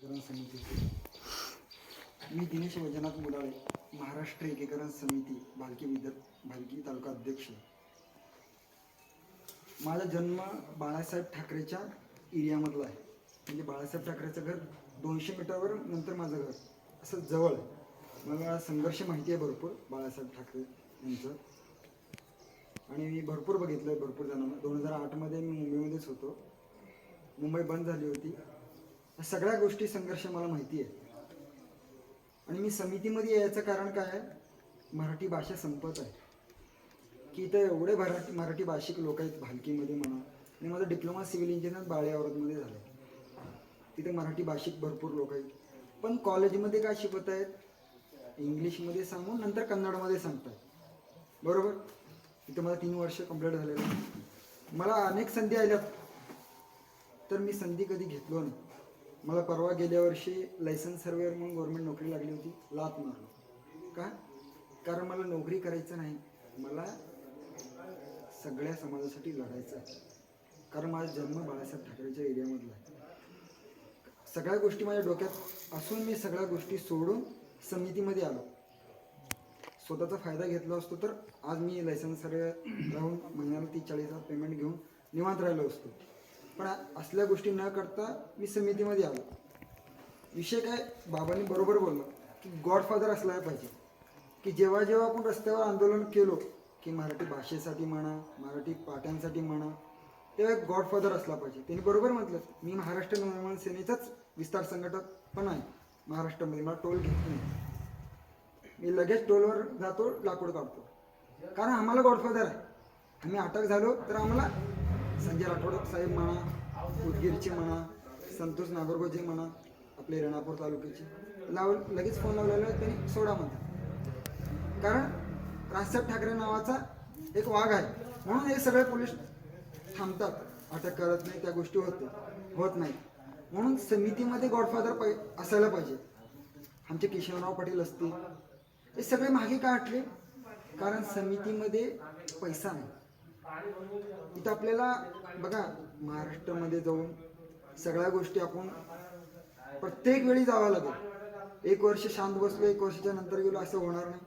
एकीकरण समितीचे मी दिनेश वैजनाथ मुलाळे, महाराष्ट्र एकीकरण समिती भालकी तालुका अध्यक्ष. माझा जन्म बाळासाहेब ठाकरेच्या एरियामधला आहे. म्हणजे बाळासाहेब ठाकरेचं घर 200 मीटरवर नंतर माझं घर असं जवळ आहे. मला संघर्ष माहिती आहे भरपूर बाळासाहेब ठाकरे यांचं, आणि मी भरपूर बघितलं आहे भरपूर जणांना. 2008मध्ये मी मुंबईमध्येच होतो. मुंबई बंद झाली होती. या सगळ्या गोष्टी संघर्ष मला माहिती आहे. आणि मी समितीमध्ये यायचं कारण काय आहे, मराठी भाषा संपत आहे की इथं एवढे मराठी भाषिक लोक आहेत भालकीमध्ये म्हणा. आणि माझा डिप्लोमा सिव्हिल इंजिनियर बाळेआवरतमध्ये झालं आहे. तिथे मराठी भाषिक भरपूर लोक आहेत. पण कॉलेजमध्ये काय शिकवत आहेत, इंग्लिशमध्ये सांगून नंतर कन्नडमध्ये सांगतात. बरोबर. इथं मला 3 वर्ष कंप्लीट झालेलं आहे. मला अनेक संधी आल्यात, तर मी संधी कधी घेतलो नाही. मला परवा गेल्या वर्षी लायसन्स सर्वेअर म्हणून गव्हर्नमेंट नोकरी लागली होती. लात मारलो. का? कारण मला नोकरी करायचं नाही, मला सगळ्या समाजासाठी लढायचं आहे. कारण माझा जन्म बाळासाहेब ठाकरेच्या एरियामधला आहे. सगळ्या गोष्टी माझ्या डोक्यात असून मी सगळ्या गोष्टी सोडून समितीमध्ये आलो. स्वतःचा फायदा घेतला असतो तर आज मी लायसन्स सर्वे राहून महिन्याला 30-40 पेमेंट घेऊन निवांत राहिलो असतो. पण असल्या गोष्टी न करता मी समितीमध्ये आलो. विषय काय, बाबांनी बरोबर बोललं की गॉडफादर असला पाहिजे. की जेव्हा जेव्हा आपण रस्त्यावर आंदोलन केलो की मराठी भाषेसाठी म्हणा, मराठी पाट्यांसाठी म्हणा, तेव्हा एक गॉडफादर असला पाहिजे. त्यांनी बरोबर म्हटलं. मी महाराष्ट्र नवनिर्माण सेनेचाच विस्तार संघटक पण आहे महाराष्ट्रामध्ये. मला टोल घेत नाही. मी लगेच टोलवर जातो, लाकूड काढतो. कारण आम्हाला गॉडफादर आहे. आम्ही अटक झालो तर आम्हाला संजय राठोड साहेब म्हणा, उदगीरचे म्हणा, संतोष नागरगोजे म्हणा, आपले रेणापूर तालुक्याचे लगेच फोन लावलेला त्यांनी सोडा म्हणतात. कारण राजसाहेब ठाकरे नावाचा एक वाघ आहे म्हणून हे सगळे पोलीस थांबतात, अटक करत नाही, त्या गोष्टी होत नाही. म्हणून समितीमध्ये गॉडफादर असायला पाहिजे. आमचे किशनराव पाटील असतील, हे सगळे मागे का हटले? कारण समितीमध्ये पैसा नाही. इथं आपल्याला बघा, महाराष्ट्रामध्ये जाऊन सगळ्या गोष्टी आपण प्रत्येक वेळी जावं लागेल. 1 वर्ष शांत बसलो, 1 वर्षाच्या नंतर गेलो, असं होणार नाही.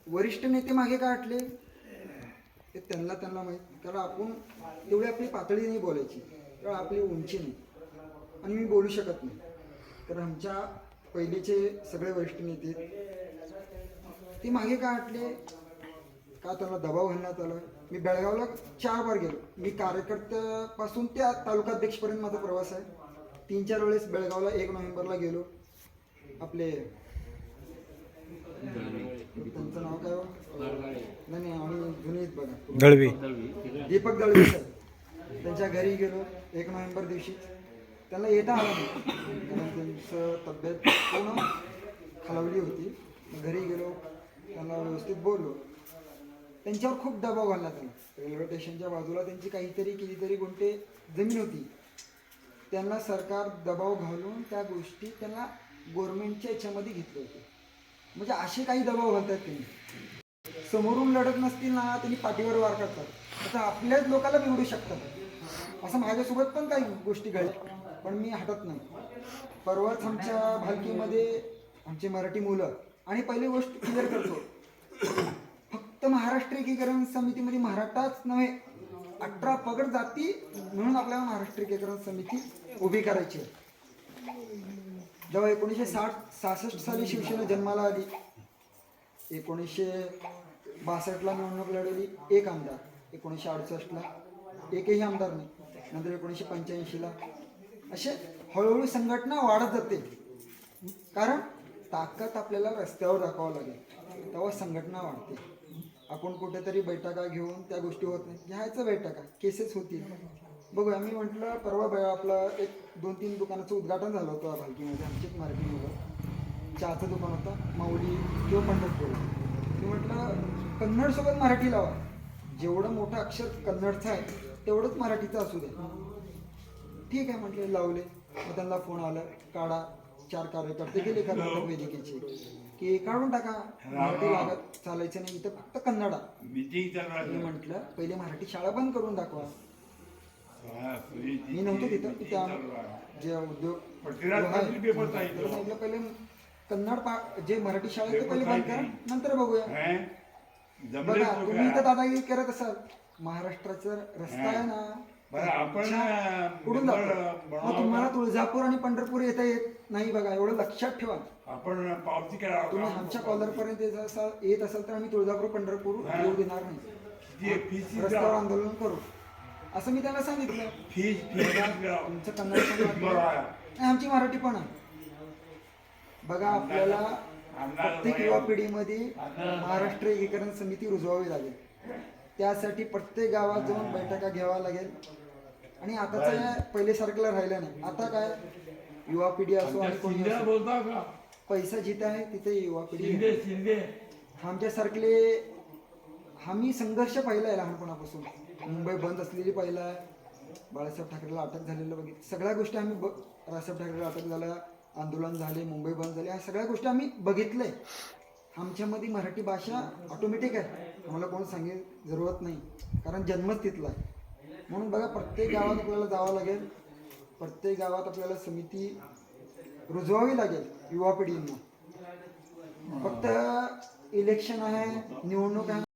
वरिष्ठ नेते मागे का हटले ते त्यांना माहीत. कारण आपण तेवढी आपली पातळी नाही बोलायची, तेव्हा आपली उंची नाही आणि मी बोलू शकत नाही. तर आमच्या पहिलेचे सगळे वरिष्ठ नेते ते मागे का हटले? का त्यांना दबाव घालण्यात आला? मी बेळगावला 4 बार गेलो. मी कार्यकर्त्यापासून त्या तालुकाध्यक्षपर्यंत माझा प्रवास आहे. 3-4 वेळेस बेळगावला 1 नोव्हेंबरला गेलो. आपले त्यांचं नाव काय हो? नाही आम्ही जुने बघा, दळवी, दीपक दळवी साहेब, त्यांच्या घरी गेलो 1 नोव्हेंबर दिवशी. त्यांना येता आलं नाही कारण त्यांचं तब्येत पूर्ण खालावली होती. घरी गेलो, त्यांना व्यवस्थित बोललो. त्यांच्यावर खूप दबाव घालण्यात आला. रेल्वे स्टेशनच्या बाजूला त्यांची कितीतरी गुंठे जमीन होती. त्यांना सरकार दबाव घालून त्या गोष्टी त्यांना गव्हर्नमेंटच्या याच्यामध्ये घेतले होते. म्हणजे असे काही दबाव घालतात त्यांनी. समोरून लढत नसतील ना, त्यांनी पाठीवर वार करतात. आता आपल्याच लोकांना बिघडू शकतात. असं माझ्यासोबत पण काही गोष्टी घडल्या, पण मी हटत नाही. परवाच आमच्या भालकीमध्ये आमचे मराठी मुलं, आणि पहिली गोष्ट क्लिअर करतो, फक्त महाराष्ट्र एकीकरण समितीमध्ये मराठाच नव्हे, 18 पगड जाती म्हणून आपल्याला महाराष्ट्र एकीकरण समिती उभी करायची आहे. जेव्हा 1966 साली शिवसेना जन्माला आली, 1962ला निवडणूक लढवली 1 आमदार, 1968ला एकही आमदार नाही, नंतर 1985ला. असे हळूहळू संघटना वाढत जाते. कारण ताकद आपल्याला रस्त्यावर दाखवावं लागेल, तेव्हा संघटना वाढते. आपण कुठेतरी बैठका घेऊन त्या गोष्टी होत नाही. घ्यायचं बैठका, केसेस होतील, बघूया. मी म्हटलं परवा आपलं 1-2-3 दुकानाचं उद्घाटन झालं होतं भालकीमध्ये. आमचेच मराठी मुलं, चहाचं दुकान होतं, माऊली किंवा पंढरपूर. मी म्हटलं कन्नडसोबत मराठी लावा. जेवढं मोठं अक्षर कन्नडचं आहे तेवढंच मराठीचं असू द्या. ठीक आहे म्हटले, लावले. मग त्यांना फोन आला, काढा. 4 कार्यकर्ते गेले कर्नाटक वेदिकेचे की काढून टाका, मराठी लागत चालायचं नाही, इथं फक्त कन्नडा. मी म्हटलं पहिले मराठी शाळा बंद करून दाखवा. मी नव्हतो तिथं त्या जे उद्योग त्याला सांगितलं पहिले जे मराठी शाळा आहे ते पहिले बंद करा, नंतर बघूया. बघा तुम्ही इथं दादागिरी करत असाल, महाराष्ट्राचा रस्ता आहे ना पुढून जातो, मग तुम्हाला तुळजापूर आणि पंढरपूर येता येत नाही. बघा एवढं लक्षात ठेवा. आपण पावती करा, तुम्ही आमच्या कॉलरपर्यंत येत असाल तर आम्ही तुळजापूर पंढरपूर येऊ देणार नाही, रस्त्यावर आंदोलन करू असं मी त्यांना सांगितलं. तुमचं कन्नड पण आहे, आमची मराठी पण आहे. बघा आपल्याला प्रत्येक युवा पिढीमध्ये महाराष्ट्र एकीकरण समिती रुजवावी लागेल. त्यासाठी प्रत्येक गावात जाऊन बैठका घ्यावा लागेल. आणि आताच पहिले सारखं राहिलं नाही. आता काय युवा पिढी असो आणि कोणी असो, पैसा जिथे आहे तिथे युवा पिढी. आमच्यासारखे आम्ही संघर्ष पाहिला आहे लहानपणापासून. मुंबई बंद असलेली पाहिला आहे, बाळासाहेब ठाकरेला अटक झालेलं बघितलं. सगळ्या गोष्टी आम्ही बाळासाहेब ठाकरेला अटक झाल्या, आंदोलन झाले, मुंबई बंद झाली, ह्या सगळ्या गोष्टी आम्ही बघितलंय. आमच्यामध्ये मराठी भाषा ऑटोमॅटिक आहे, आम्हाला कोण सांगायची जरूरत नाही, कारण जन्मच तिथला आहे. म्हणून बघा प्रत्येक गावात आपल्याला जावं लागेल, प्रत्येक गावात आपल्याला समिती रुजवावी लागेल युवा पिढींना. फक्त इलेक्शन आहे, निवडणूक आहे